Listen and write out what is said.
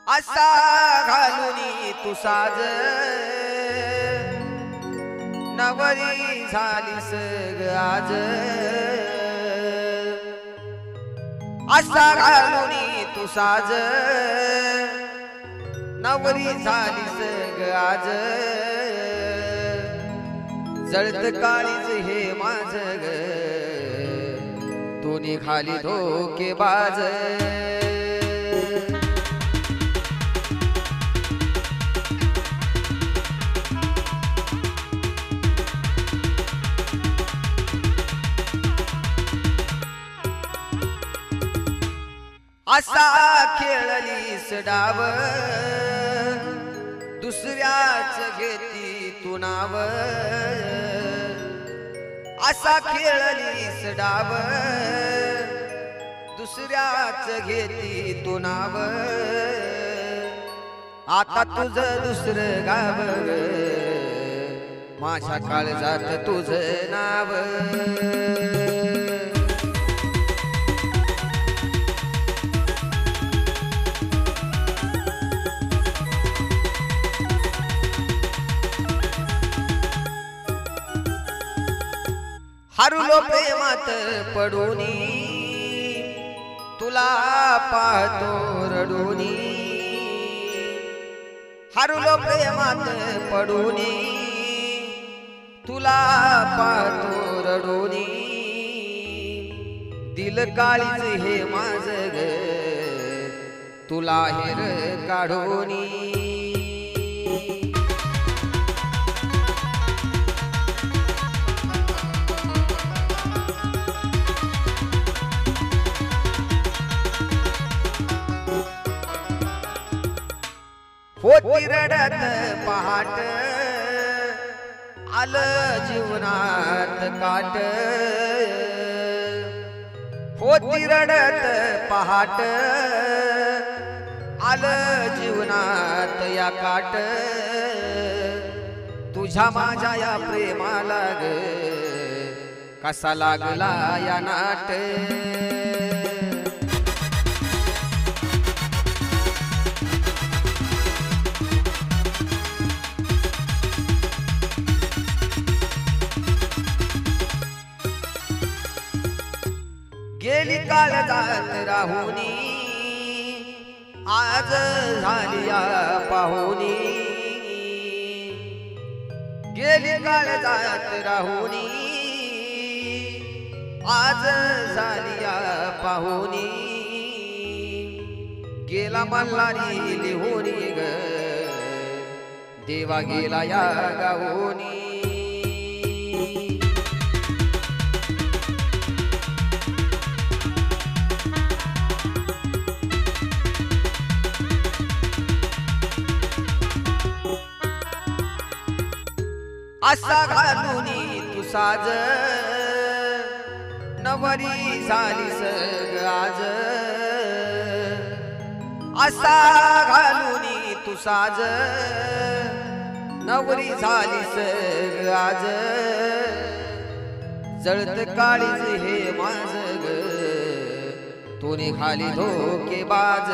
असा घालुनी तू साज नवरी झालीस ग आज असा घालुनी तू साज नवरी झालीस ग आज जळत काळीज हे माझ ग तू निघाली धोकेबाज असा खेळलीस डाव दुसऱ्याच घेती तू नाव असा खेळलीस डाव दुसऱ्याच घेती तू नाव आता तुझं दुसरं गाव माझ्या काळजात तुझं नाव हरलो प्रेमात पडूनी तुला पाहतो रडूनी हरलो प्रेमात पडूनी तुला पाहतो रडूनी दिल काळीज हे माझ ग तुला हेर काढूनी होती रडत पहाट आलं जीवनात काट होती रडत पहाट आलं जीवनात या काट तुझ्या माझ्या या प्रेमाला ग कसा लागला या नाट गेली काळजात राहुनी आज झाली पाहुनी गेली काळजात राहुनी आज झाली पाहुनी गेला मल्हारी लिहुनी ग देवा गेला या गावोनी असा घालुनी तू साज नवरी झालीस ग आज असा घालुनी तू साज नवरी झालीस ग आज जळत काळीज हे माझ ग तू निघाली धोकेबाज